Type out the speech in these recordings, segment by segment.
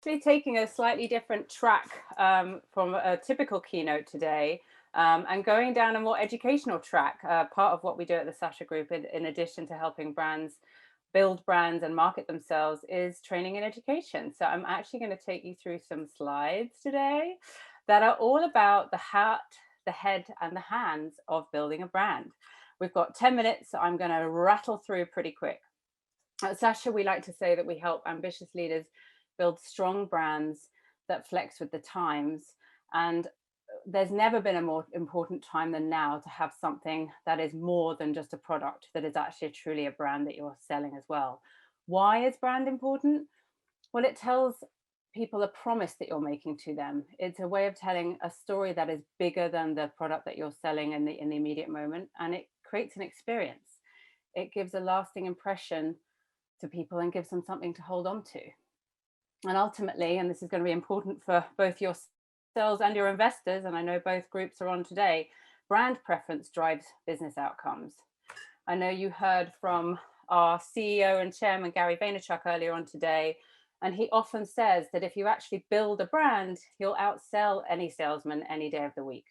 actually taking a slightly different track from a typical keynote today, and going down a more educational track. Part of what we do at the Sasha Group, in addition to helping brands build brands and market themselves, is training and education. So I'm actually going to take you through some slides today that are all about the heart, the head, and the hands of building a brand. We've got 10 minutes, so I'm going to rattle through pretty quick. At Sasha, we like to say that we help ambitious leaders build strong brands that flex with the times. And there's never been a more important time than now to have something that is more than just a product, that is actually truly a brand that you're selling as well. Why is brand important? Well, it tells people a promise that you're making to them. It's a way of telling a story that is bigger than the product that you're selling in the immediate moment, and it creates an experience. It gives a lasting impression to people and gives them something to hold on to. And ultimately, and this is going to be important for both yourselves and your investors, and I know both groups are on today, brand preference drives business outcomes. I know you heard from our CEO and chairman, Gary Vaynerchuk, earlier on today, and he often says that if you actually build a brand, you'll outsell any salesman any day of the week.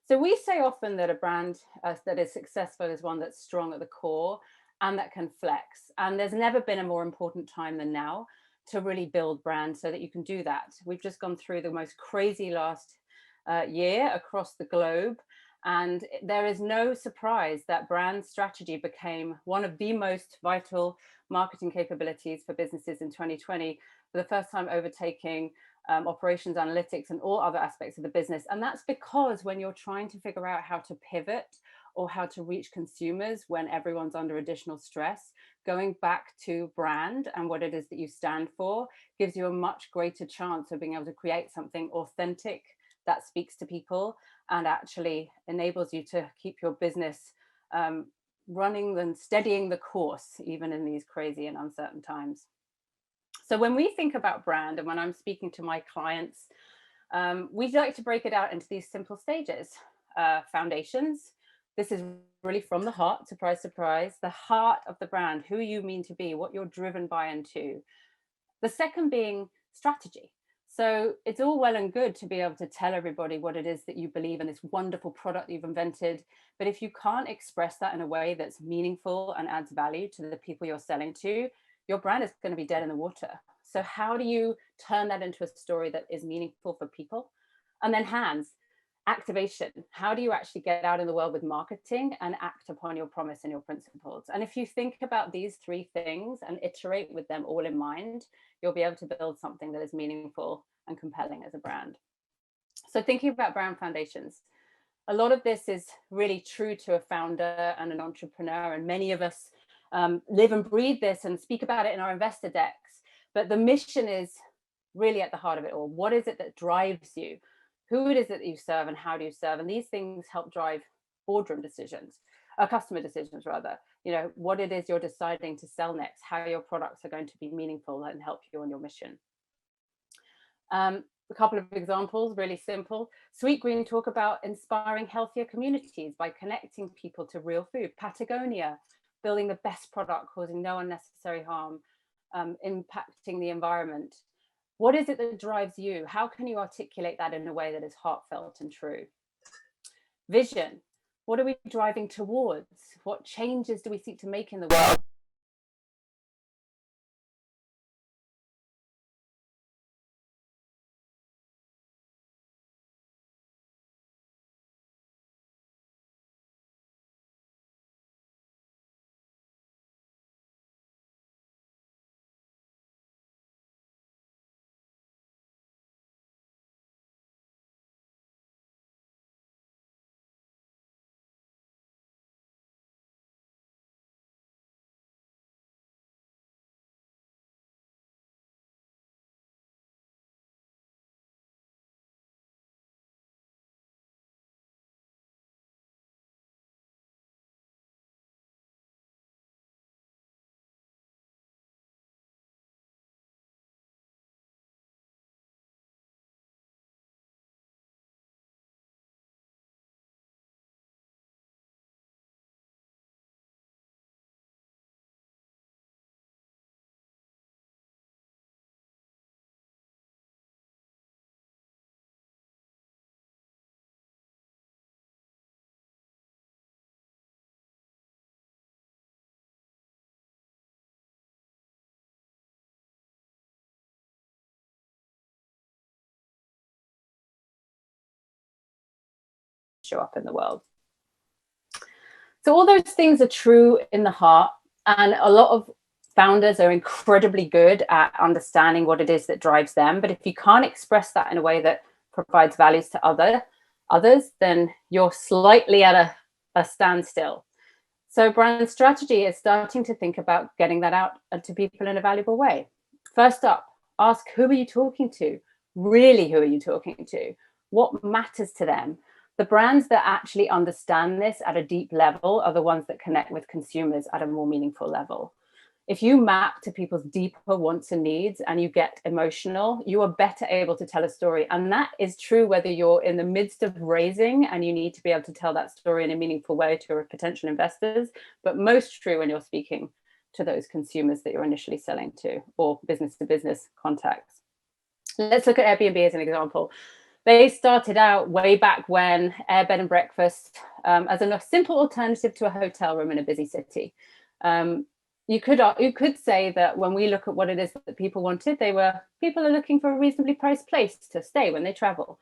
So we say often that a brand that is successful is one that's strong at the core and that can flex. And there's never been a more important time than now to really build brands so that you can do that. We've just gone through the most crazy last year across the globe. And there is no surprise that brand strategy became one of the most vital marketing capabilities for businesses in 2020, for the first time overtaking operations analytics and all other aspects of the business. And that's because when you're trying to figure out how to pivot or how to reach consumers when everyone's under additional stress, going back to brand and what it is that you stand for gives you a much greater chance of being able to create something authentic that speaks to people and actually enables you to keep your business running and steadying the course, even in these crazy and uncertain times. So when we think about brand, and when I'm speaking to my clients, we like to break it out into these simple stages. Foundations. This is really from the heart, surprise, surprise, the heart of the brand, who you mean to be, what you're driven by and to. The second being strategy. So it's all well and good to be able to tell everybody what it is that you believe in, this wonderful product you've invented. But if you can't express that in a way that's meaningful and adds value to the people you're selling to, your brand is going to be dead in the water. So how do you turn that into a story that is meaningful for people? And then hands. Activation. How do you actually get out in the world with marketing and act upon your promise and your principles? And if you think about these three things and iterate with them all in mind, you'll be able to build something that is meaningful and compelling as a brand. So thinking about brand foundations, a lot of this is really true to a founder and an entrepreneur, and many of us live and breathe this and speak about it in our investor decks. But the mission is really at the heart of it all. What is it that drives you? Who it is that you serve and how do you serve? And these things help drive boardroom decisions, customer decisions rather. You know, what it is you're deciding to sell next, how your products are going to be meaningful and help you on your mission. A couple of examples, really simple. Sweet Green talk about inspiring healthier communities by connecting people to real food. Patagonia, building the best product, causing no unnecessary harm, impacting the environment. What is it that drives you? How can you articulate that in a way that is heartfelt and true? Vision. What are we driving towards? What changes do we seek to make in the world? show up in the world. So all those things are true in the heart, and a lot of founders are incredibly good at understanding what it is that drives them. But if you can't express that in a way that provides values to others, then you're slightly at a standstill. So brand strategy is starting to think about getting that out to people in a valuable way. First up, ask, who are you talking to? Really, who are you talking to? What matters to them? The brands that actually understand this at a deep level are the ones that connect with consumers at a more meaningful level. If you map to people's deeper wants and needs and you get emotional, you are better able to tell a story. And that is true whether you're in the midst of raising and you need to be able to tell that story in a meaningful way to potential investors, but most true when you're speaking to those consumers that you're initially selling to, or business to business contacts. Let's look at Airbnb as an example. They started out way back when, bed and breakfast, as a simple alternative to a hotel room in a busy city. You could say that when we look at what it is that people wanted, people are looking for a reasonably priced place to stay when they travel.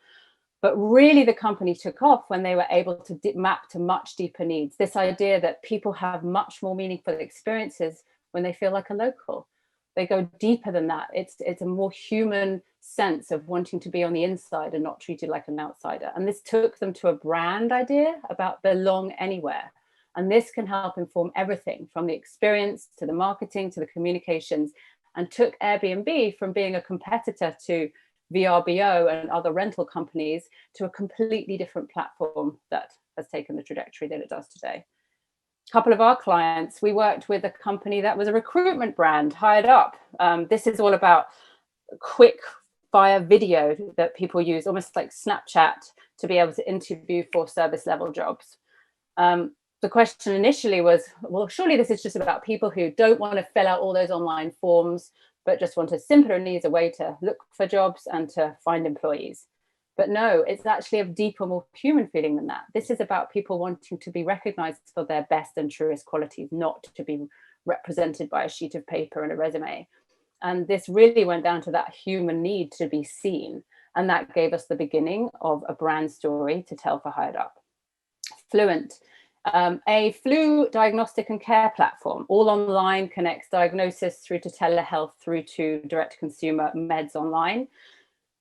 But really the company took off when they were able to map to much deeper needs. This idea that people have much more meaningful experiences when they feel like a local. They go deeper than that. It's a more human sense of wanting to be on the inside and not treated like an outsider. And this took them to a brand idea about belong anywhere. And this can help inform everything from the experience to the marketing to the communications, and took Airbnb from being a competitor to VRBO and other rental companies to a completely different platform that has taken the trajectory that it does today. A couple of our clients, we worked with a company that was a recruitment brand, Hired Up. This is all about quick fire video that people use, almost like Snapchat, to be able to interview for service level jobs. The question initially was, well, surely this is just about people who don't want to fill out all those online forms, but just want a simpler and easier way to look for jobs and to find employees. But no, it's actually a deeper, more human feeling than that. This is about people wanting to be recognized for their best and truest qualities, not to be represented by a sheet of paper and a resume. And this really went down to that human need to be seen. And that gave us the beginning of a brand story to tell for Hired Up. Fluent. A flu diagnostic and care platform, all online, connects diagnosis through to telehealth, through to direct consumer meds online.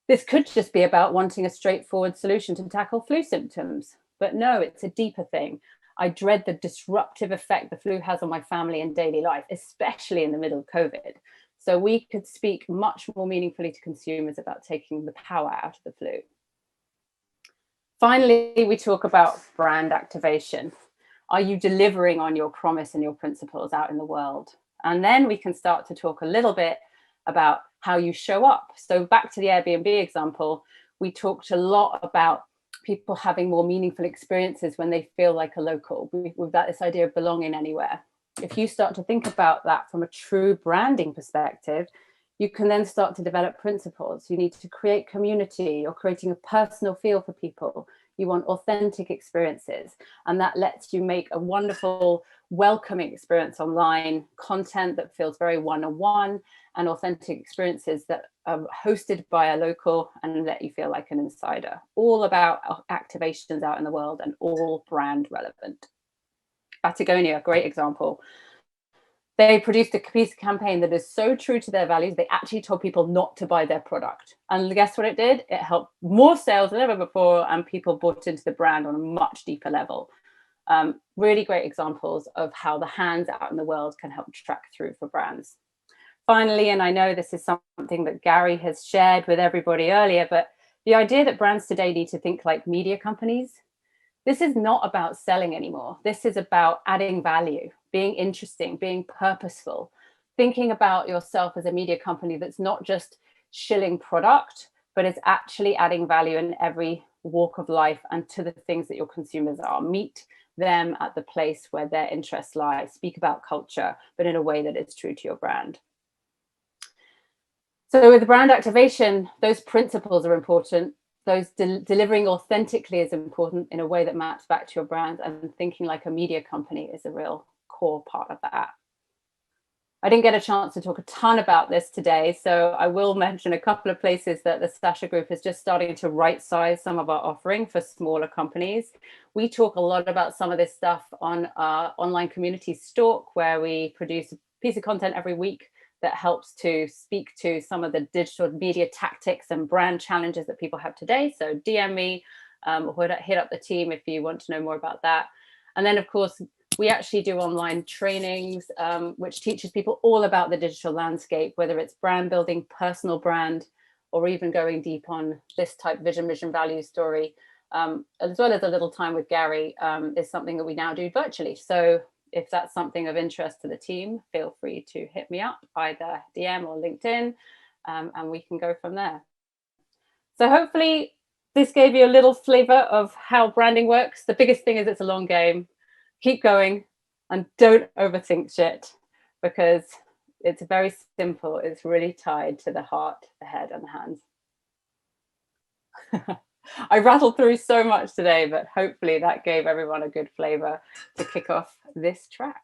This could just be about wanting a straightforward solution to tackle flu symptoms, but no, it's a deeper thing. I dread the disruptive effect the flu has on my family and daily life, especially in the middle of COVID. So we could speak much more meaningfully to consumers about taking the power out of the flu. Finally, we talk about brand activation. Are you delivering on your promise and your principles out in the world? And then we can start to talk a little bit about how you show up. So back to the Airbnb example, we talked a lot about people having more meaningful experiences when they feel like a local. We've got this idea of belonging anywhere. If you start to think about that from a true branding perspective, you can then start to develop principles. You need to create community. You're creating a personal feel for people. You want authentic experiences, and that lets you make a wonderful, welcoming experience online, content that feels very one-on-one, and authentic experiences that are hosted by a local and let you feel like an insider. All about activations out in the world and all brand relevant. Patagonia, great example. They produced a piece of campaign that is so true to their values, they actually told people not to buy their product. And guess what it did? It helped more sales than ever before, and people bought into the brand on a much deeper level. Really great examples of how the hands out in the world can help track through for brands. Finally, and I know this is something that Gary has shared with everybody earlier, but the idea that brands today need to think like media companies. This is not about selling anymore. This is about adding value, being interesting, being purposeful, thinking about yourself as a media company that's not just shilling product, but is actually adding value in every walk of life and to the things that your consumers are. Meet them at the place where their interests lie. Speak about culture, but in a way that is true to your brand. So with brand activation, those principles are important. Those delivering authentically is important in a way that maps back to your brand, and thinking like a media company is a real core part of that. I didn't get a chance to talk a ton about this today, so I will mention a couple of places that the Sasha Group is just starting to right size some of our offering for smaller companies. We talk a lot about some of this stuff on our online community Stalk, where we produce a piece of content every week that helps to speak to some of the digital media tactics and brand challenges that people have today. So DM me or hit up the team if you want to know more about that. And then, of course, we actually do online trainings, which teaches people all about the digital landscape, whether it's brand building, personal brand, or even going deep on this type vision, mission, value story, as well as a little time with Gary is something that we now do virtually. So if that's something of interest to the team, feel free to hit me up, either DM or LinkedIn, and we can go from there. So hopefully this gave you a little flavor of how branding works. The biggest thing is it's a long game. Keep going and don't overthink shit, because it's very simple. It's really tied to the heart, the head, and the hands. I rattled through so much today, but hopefully that gave everyone a good flavor to kick off this track.